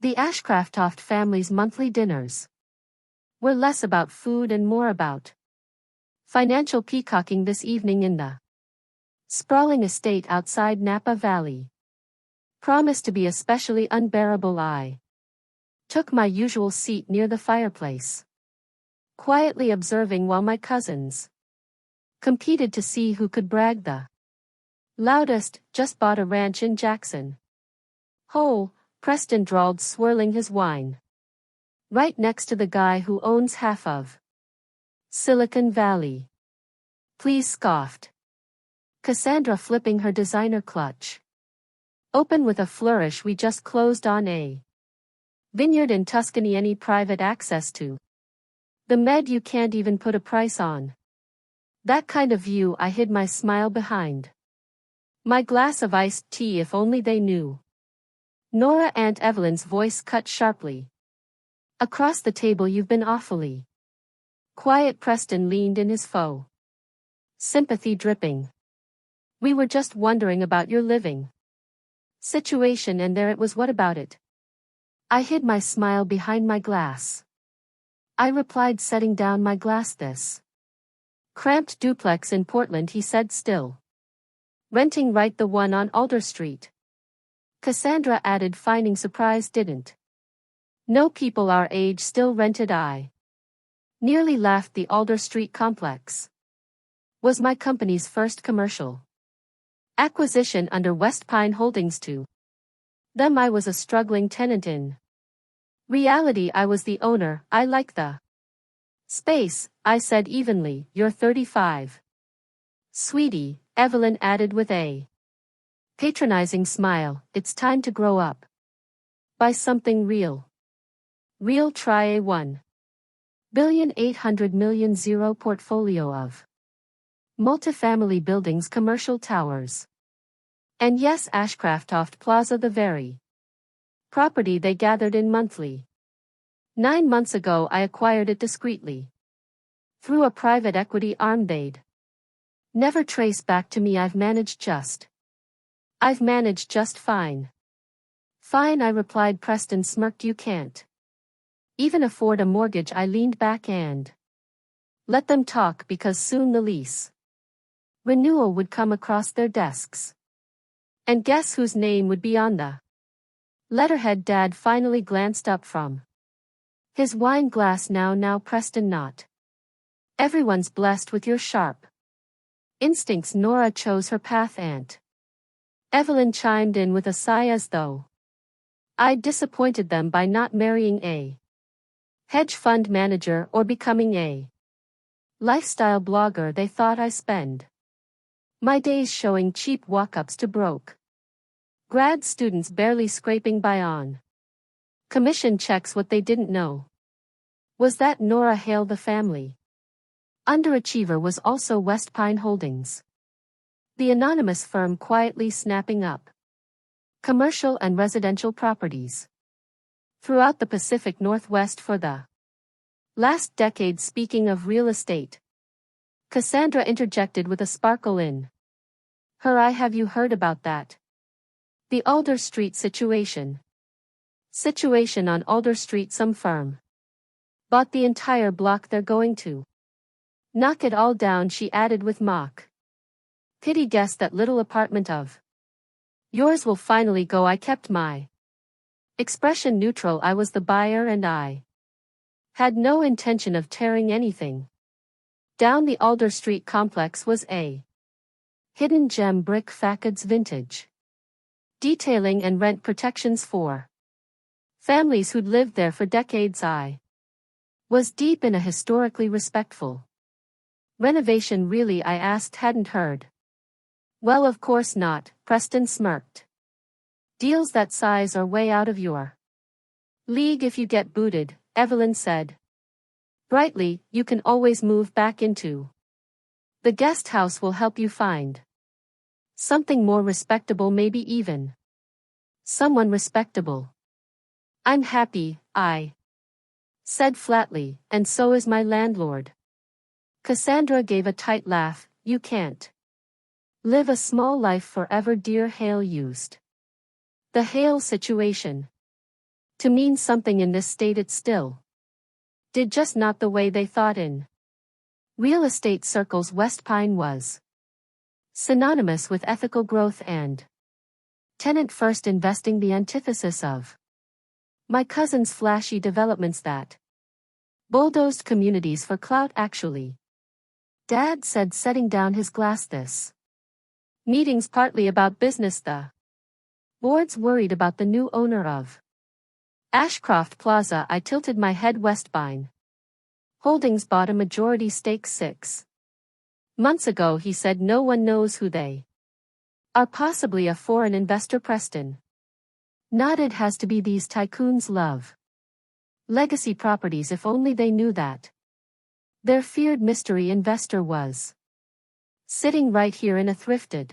The Ashcraft family's monthly dinners were less about food and more about financial peacocking this evening in the sprawling estate outside Napa Valley. Promised to be especially unbearable. I took my usual seat near the fireplace, quietly observing while my cousins competed to see who could brag the loudest. Just bought a ranch in Jackson Hole, Preston drawled, swirling his wine. Right next to the guy who owns half of Silicon Valley. Please, scoffed Cassandra, flipping her designer clutch open with a flourish. We just closed on a vineyard in Tuscany. Any private access to the Med you can't even put a price on. That kind of view. I hid my smile behind my glass of iced tea. If only they knew. Nora, Aunt Evelyn's voice cut sharply across the table. You've been awfully quiet. Preston leaned in, his faux sympathy dripping. We were just wondering about your living situation. And there it was. What about it? I hid my smile behind my glass. I replied, setting down my glass. This cramped duplex in Portland, he said, still renting, right? The one on Alder Street, Cassandra added, finding surprise. Didn't know people our age still rented. I nearly laughed. The Alder Street complex was my company's first commercial acquisition under West Pine Holdings. To them I was a struggling tenant. In reality I was the owner. I like the space, I said evenly. You're 35. Sweetie, Evelyn added with a patronizing smile. It's time to grow up. Buy something real. Real. Try a $1,800,000,000 portfolio of multifamily buildings, commercial towers. And yes, Ashcraft Plaza, the very property they gathered in monthly. 9 months ago I acquired it discreetly through a private equity arm they'd never trace back to me. I've managed just fine. Fine, I replied. Preston smirked. You can't even afford a mortgage. I leaned back and let them talk, because soon the lease renewal would come across their desks. And guess whose name would be on the letterhead? Dad finally glanced up from his wine glass. Now, Preston, not everyone's blessed with your sharp instincts. Nora chose her path. Aunt Evelyn chimed in with a sigh, as though I'd disappointed them by not marrying a hedge fund manager or becoming a lifestyle blogger. They thought I spend my days showing cheap walk-ups to broke grad students barely scraping by on commission checks. What they didn't know was that Nora Hale, the family underachiever, was also West Pine Holdings, the anonymous firm quietly snapping up commercial and residential properties throughout the Pacific Northwest for the last decade. Speaking of real estate, Cassandra interjected with a sparkle in her eye. Have you heard about that? The Alder Street situation on Alder Street. Some firm bought the entire block. They're going to knock it all down, she added with mock pity. Guess that little apartment of yours will finally go. I kept my expression neutral. I was the buyer and I had no intention of tearing anything down. The Alder Street complex was a hidden gem, brick facades, vintage detailing, and rent protections for families who'd lived there for decades. I was deep in a historically respectful renovation. Really? I asked. Hadn't heard. Well, of course not, Preston smirked. Deals that size are way out of your league if you get booted, Evelyn said brightly. You can always move back into the guest house. Will help you find something more respectable, maybe even someone respectable. I'm happy, I said flatly, and so is my landlord. Cassandra gave a tight laugh. You can't live a small life forever, dear. Hale used the Hale situation To mean something in this state it still did, just not the way they thought. In real estate circles, West Pine was synonymous with ethical growth and tenant-first investing, the antithesis of my cousin's flashy developments that bulldozed communities for clout. Actually, Dad said, setting down his glass, this meeting's partly about business. The board's worried about the new owner of Ashcroft Plaza. I tilted my head. West Pine Holdings bought a majority stake 6 months ago, he said. No one knows who they are. Possibly a foreign investor. Preston nodded. Has to be. These tycoons love legacy properties. If only they knew that their feared mystery investor was sitting right here in a thrifted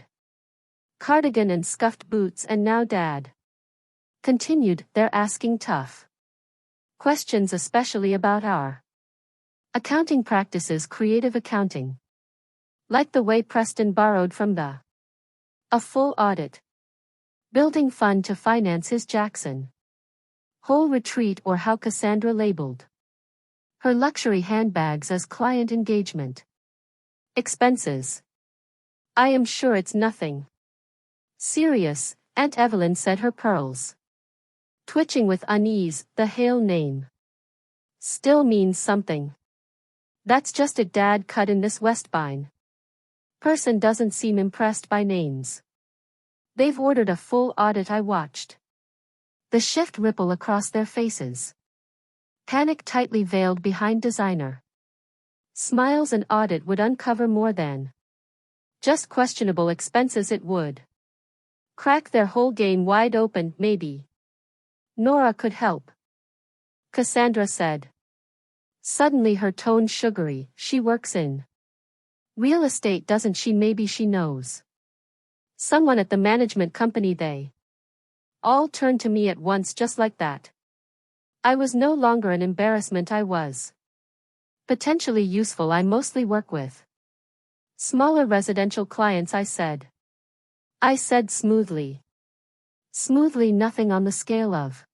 cardigan and scuffed boots. And now, Dad continued, they're asking tough questions, especially about our accounting practices, creative accounting, like the way Preston borrowed from a full audit building fund to finance his Jackson Hole retreat, or how Cassandra labeled her luxury handbags as client engagement expenses. I am sure it's nothing serious, Aunt Evelyn said, her pearls twitching with unease. The Hale name still means something. That's just it, Dad cut in. This West Pine person doesn't seem impressed by names. They've ordered a full audit. I watched the shift ripple across their faces. Panic tightly veiled behind designer smiles. An audit would uncover more than just questionable expenses. It would crack their whole game wide open. Maybe Nora could help, Cassandra said, suddenly her tone sugary. She works in real estate, doesn't she? Maybe she knows someone at the management company. They all turned to me at once, just like that. I was no longer an embarrassment. I was potentially useful. I mostly work with smaller residential clients. I said smoothly. Nothing on the scale of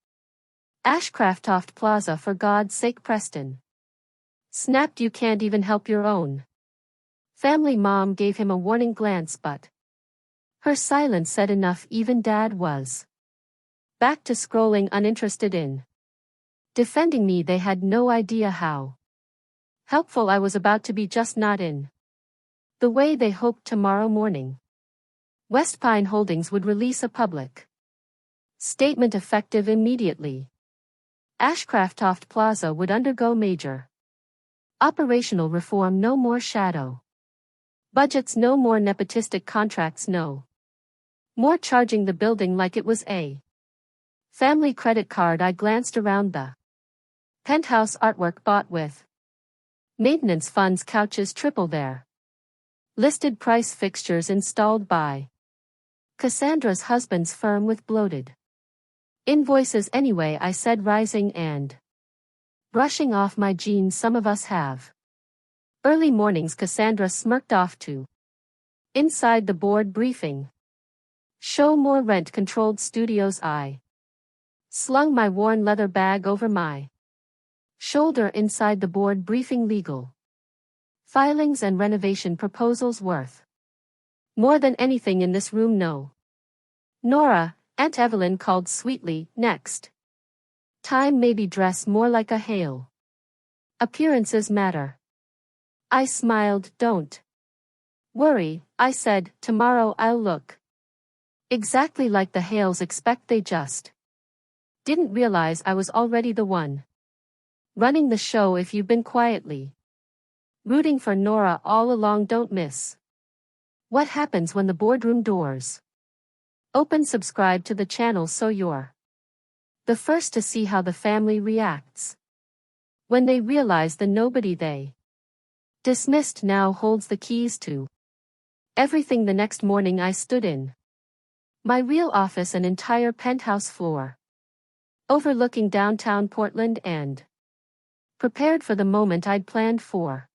Ashcroft Plaza, for God's sake. Preston snapped. You can't even help your own family. Mom gave him a warning glance, but her silence said enough. Even Dad was back to scrolling, uninterested in defending me. They had no idea how helpful I was about to be, just not in the way they hoped. Tomorrow morning, West Pine Holdings would release a public statement effective immediately. Ashcroft Plaza would undergo major operational reform. No more shadow budgets, no more nepotistic contracts, no more charging the building like it was a family credit card. I glanced around the penthouse. Artwork bought with maintenance funds, couches triple their listed price, fixtures installed by Cassandra's husband's firm with bloated invoices. Anyway, I said, rising and brushing off my jeans. Some of us have early mornings. Cassandra smirked off to inside the board briefing. Show more rent-controlled studios. I slung my worn leather bag over my shoulder. Inside the board briefing, legal filings and renovation proposals worth more than anything in this room. No, Nora, Aunt Evelyn called sweetly. Next time maybe dress more like a Hale. Appearances matter. I smiled. Don't worry, I said, tomorrow I'll look exactly like the Hales expect. They just didn't realize I was already the one running the show. If you've been quietly rooting for Nora all along, don't miss what happens when the boardroom doors open. Subscribe to the channel so you're the first to see how the family reacts when they realize the nobody they dismissed now holds the keys to everything. The next morning I stood in my real office, an entire penthouse floor overlooking downtown Portland, and prepared for the moment I'd planned for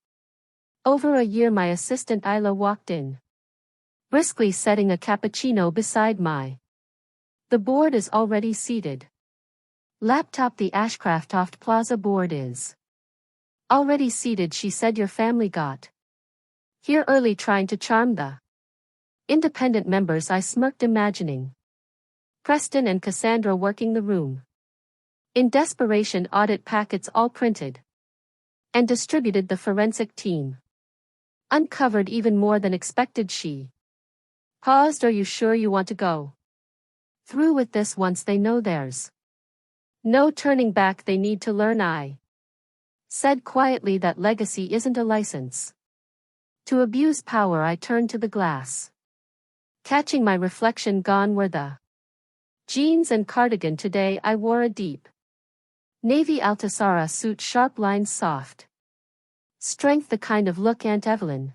over a year. My assistant Isla walked in briskly, setting a cappuccino beside my. The board is already seated. Laptop the Ashcraft Plaza board is already seated, she said. Your family got here early trying to charm the independent members, I smirked, imagining Preston and Cassandra working the room. In desperation, audit packets all printed and distributed. The forensic team uncovered even more than expected. She paused. Are you sure you want to go through with this once they know there's no turning back? They need to learn, I said quietly, that legacy isn't a license to abuse power. I turned to the glass, catching my reflection. Gone were the jeans and cardigan. Today I wore a deep navy Altasara suit, sharp lines, soft strength, the kind of look Aunt Evelyn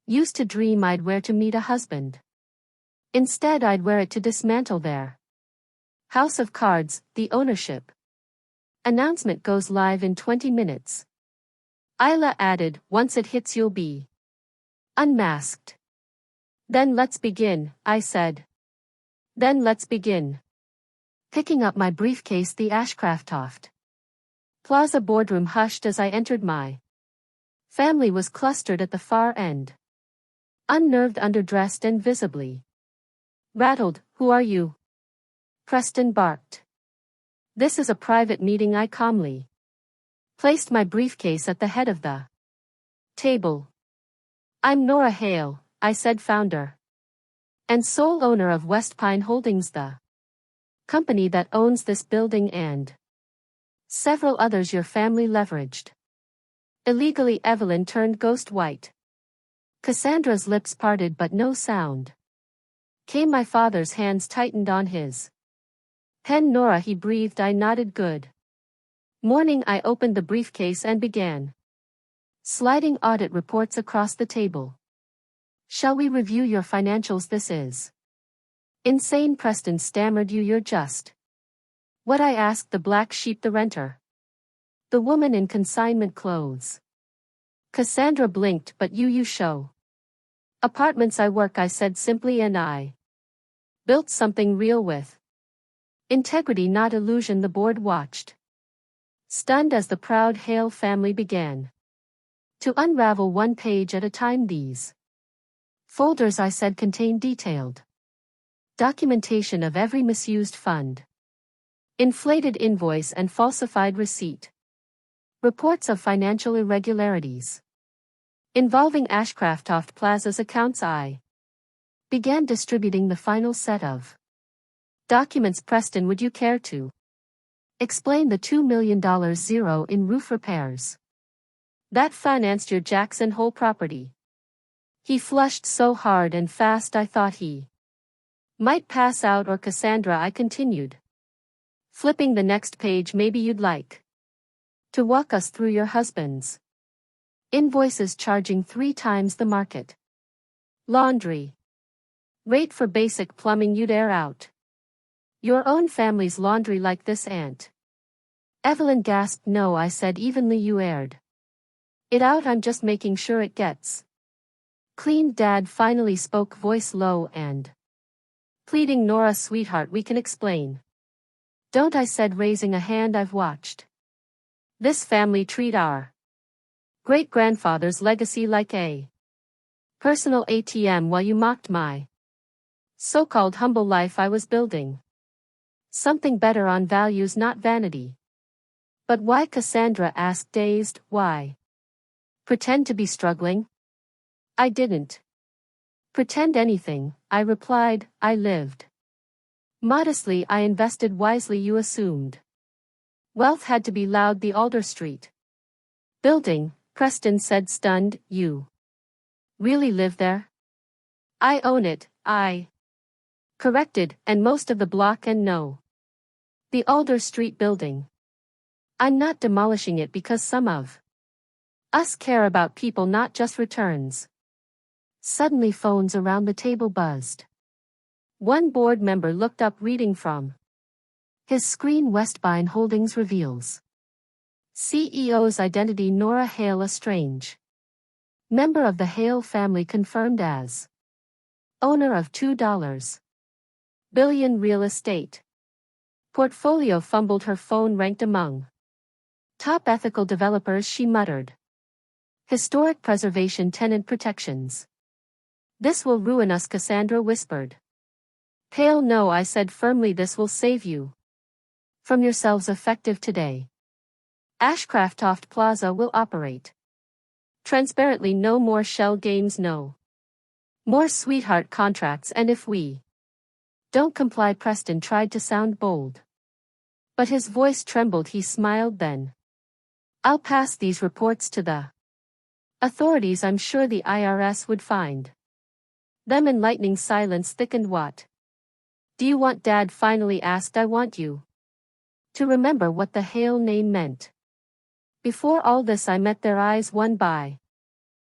used to dream I'd wear to meet a husband. Instead, I'd wear it to dismantle their house of cards. The ownership announcement goes live in 20 minutes. Isla added, once it hits you'll be unmasked. Then let's begin, I said. Then let's begin. Picking up my briefcase, the Ashcraft Plaza boardroom hushed as I entered. My family was clustered at the far end. Unnerved, underdressed, and visibly rattled. Who are you? Preston barked. This is a private meeting. I calmly placed my briefcase at the head of the table. I'm Nora Hale, I said, founder and sole owner of West Pine Holdings, the company that owns this building and several others your family leveraged illegally. Evelyn turned ghost white. Cassandra's lips parted, but no sound came. My father's hands tightened on his pen. Nora, he breathed. I nodded. Good morning. I opened the briefcase and began sliding audit reports across the table. Shall we review your financials? This is insane, Preston stammered. You're just what I asked. The black sheep, the renter, the woman in consignment clothes. Cassandra blinked. But you show apartments. I work, I said simply, and I built something real with integrity, not illusion. The board watched, stunned, as the proud Hale family began to unravel one page at a time. These folders, I said, contain detailed documentation of every misused fund, inflated invoice, and falsified receipt. Reports of financial irregularities involving Ashcraft Plaza's accounts. I began distributing the final set of documents. Preston, would you care to explain the $2 million zero in roof repairs that financed your Jackson Hole property? He flushed so hard and fast I thought he might pass out. Or Cassandra, I continued, flipping the next page. Maybe you'd like to walk us through your husband's invoices charging 3 times the market laundry rate for basic plumbing. You'd air out your own family's laundry like this, Aunt Evelyn gasped. No, I said evenly, you aired it out. I'm just making sure it gets cleaned. Dad finally spoke, voice low and pleading. Nora, sweetheart, we can explain. Don't, I said, raising a hand. I've watched this family treat our great-grandfather's legacy like a personal ATM while you mocked my so-called humble life. I was building something better on values, not vanity. But why? Cassandra asked, dazed. Why pretend to be struggling? I didn't pretend anything, I replied. I lived modestly. I invested wisely. You assumed wealth had to be loud. The Alder Street building, Preston said, stunned. You really live there? I own it, I corrected, and most of the block. And no, the Alder Street building. I'm not demolishing it because some of us care about people, not just returns. Suddenly phones around the table buzzed. One board member looked up, reading from his screen. West Pine Holdings reveals CEO's identity. Nora Hale, a strange member of the Hale family, confirmed as owner of $2 billion real estate Portfolio fumbled, her phone ranked among top ethical developers, she muttered. Historic preservation, tenant protections. This will ruin us, Cassandra whispered. Pale no, I said firmly, this will save you from yourselves, effective today. Ashcraft Plaza will operate transparently, no more shell games, no more sweetheart contracts, and if we don't comply. Preston tried to sound bold, but his voice trembled. He smiled then. I'll pass these reports to the authorities. I'm sure the IRS would find them. Enlightening silence thickened. What do you want, Dad finally asked. I want you to remember what the Hale name meant. Before all this I met their eyes one by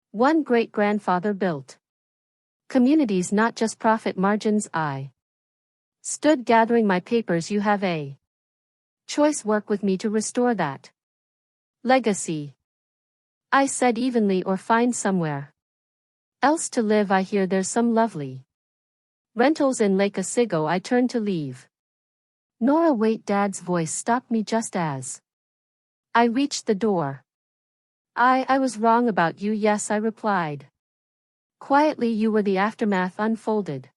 one. Great-grandfather built communities, not just profit margins. I stood gathering my papers. You have a choice, work with me to restore that legacy, I said evenly, or find somewhere else to live. I hear there's some lovely rentals in Lake Otsego. I turned to leave. Nora, wait, Dad's voice stopped me just as I reached the door. I was wrong about you. Yes, I replied quietly. You were. The aftermath unfolded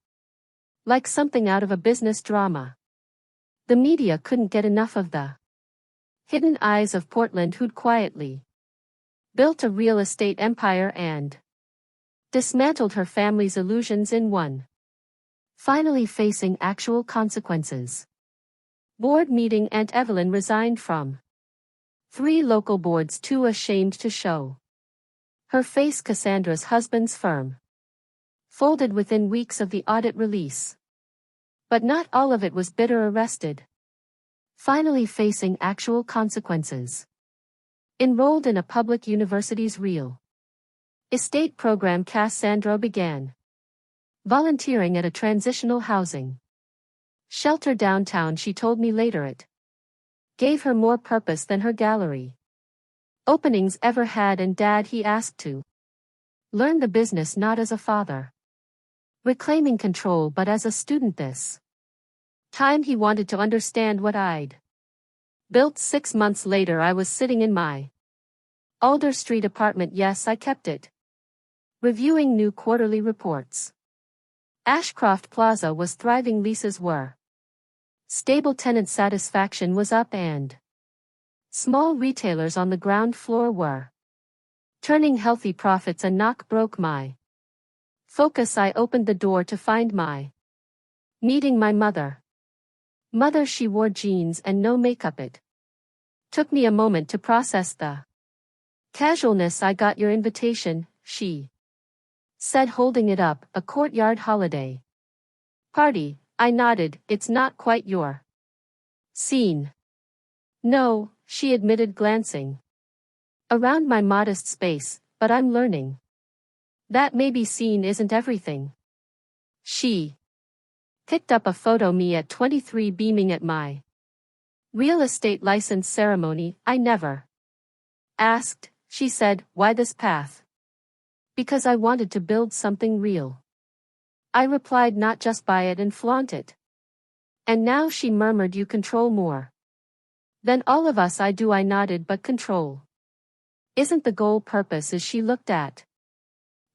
like something out of a business drama. The media couldn't get enough of the hidden eyes of Portland, who'd quietly built a real estate empire and dismantled her family's illusions in one. Finally facing actual consequences. Board meeting. Aunt Evelyn resigned from 3 local boards, too ashamed to show her face. Cassandra's husband's firm folded within weeks of the audit release. But not all of it was bitter. Arrested. Finally facing actual consequences. Enrolled in a public university's real estate program, Cassandra began volunteering at a transitional housing shelter downtown. She told me later it gave her more purpose than her gallery openings ever had. And Dad, he asked to learn the business not as a father reclaiming control, but as a student. This time he wanted to understand what I'd built. 6 months later I was sitting in my Alder Street apartment. Yes, I kept it, reviewing new quarterly reports. Ashcroft Plaza was thriving, leases were stable, tenant satisfaction was up, and small retailers on the ground floor were turning healthy profits. A knock broke my focus. I opened the door to find my meeting my mother. She wore jeans and no makeup. It took me a moment to process the casualness. I got your invitation, she said, holding it up. A courtyard holiday party. I nodded. It's not quite your scene. No, she admitted, glancing around my modest space, but I'm learning that maybe scene isn't everything. She picked up a photo, me at 23, beaming at my real estate license ceremony. I never asked, she said, why this path? Because I wanted to build something real, I replied, not just buy it and flaunt it. And now, she murmured, you control more than all of us. I do, I nodded, but control isn't the goal. Purpose is. She looked at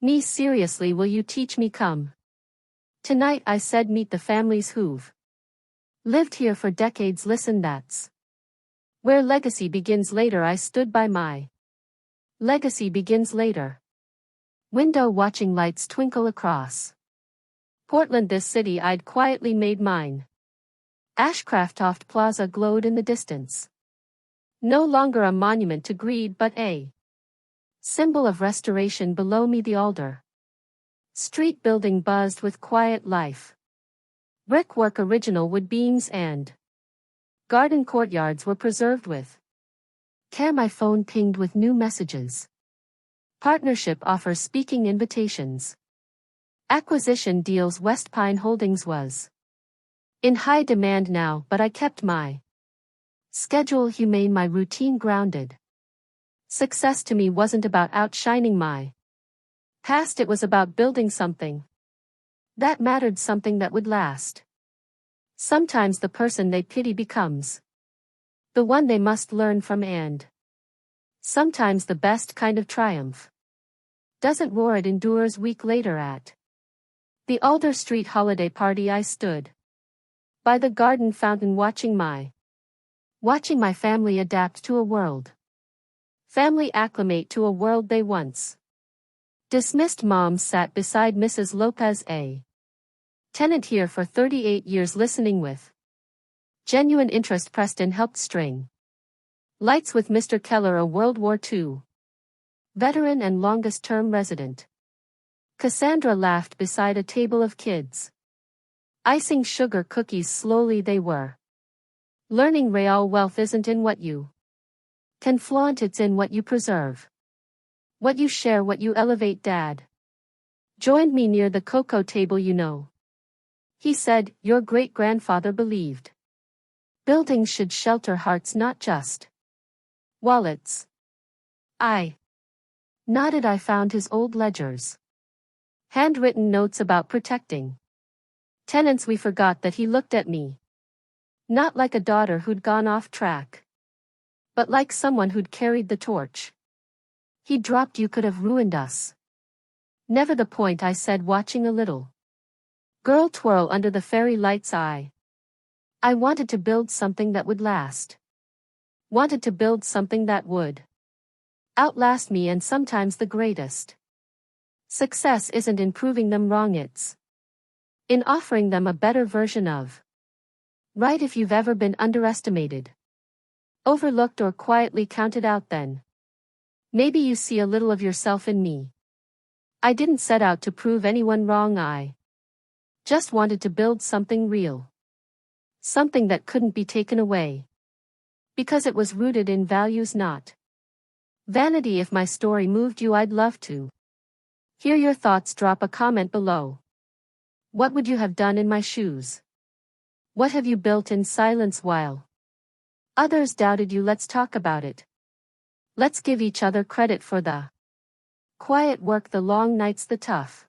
me seriously. Will you teach me? Come tonight, I said. Meet the families who've lived here for decades. Listen, that's where legacy begins. Later I stood by my legacy begins later window, watching lights twinkle across Portland, this city I'd quietly made mine. Ashcraft Plaza glowed in the distance. No longer a monument to greed, but a symbol of restoration. Below me, the Alder Street building buzzed with quiet life. Brickwork, original wood beams, and garden courtyards were preserved with care. My phone pinged with new messages. Partnership offers, speaking invitations. Acquisition deals. West Pine Holdings was in high demand now, but I kept my schedule humane, my routine grounded. Success to me wasn't about outshining my past, it was about building something that mattered, something that would last. Sometimes the person they pity becomes the one they must learn from, and sometimes the best kind of triumph doesn't roar, it endures. Week later at the Alder Street holiday party, I stood by the garden fountain watching my family adapt to a world. Family acclimate to a world they once dismissed. Mom sat beside Mrs. Lopez, a tenant here for 38 years, listening with genuine interest. Preston helped string lights with Mr. Keller, a World War II veteran and longest-term resident. Cassandra laughed beside a table of kids, icing sugar cookies slowly. They were learning real wealth isn't in what you can flaunt, it's in what you preserve, what you share, what you elevate. Dad joined me near the cocoa table. You know, he said, your great-grandfather believed buildings should shelter hearts, not just wallets. I nodded. I found his old ledgers, handwritten notes about protecting tenants. We forgot that. He looked at me, not like a daughter who'd gone off track, but like someone who'd carried the torch he dropped. You could have ruined us. Never the point, I said, watching a little girl twirl under the fairy lights. I wanted to build something that would last. Wanted to build something that would outlast me, and sometimes the greatest success isn't in proving them wrong, it's in offering them a better version of right. If you've ever been underestimated, overlooked, or quietly counted out, then maybe you see a little of yourself in me. I didn't set out to prove anyone wrong. I just wanted to build something real. Something that couldn't be taken away. Because it was rooted in values, not vanity. If my story moved you, I'd love to hear your thoughts. Drop a comment below. What would you have done in my shoes? What have you built in silence while others doubted you? Let's talk about it. Let's give each other credit for the quiet work, the long nights, the tough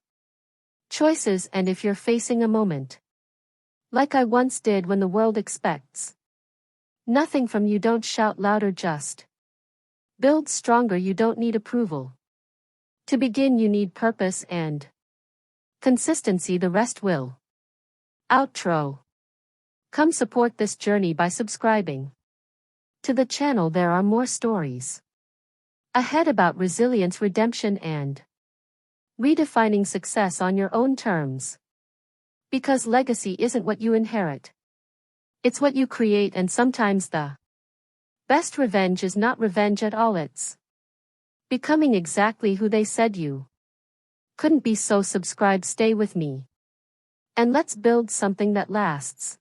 choices. And if you're facing a moment like I once did, when the world expects nothing from you, don't shout louder, just build stronger. You don't need approval to begin. You need purpose and consistency. The rest will outro. Come support this journey by subscribing to the channel. There are more stories ahead about resilience, redemption, and redefining success on your own terms. Because legacy isn't what you inherit, it's what you create. And sometimes the best revenge is not revenge at all, it's becoming exactly who they said you couldn't be. So subscribe, stay with me, and let's build something that lasts.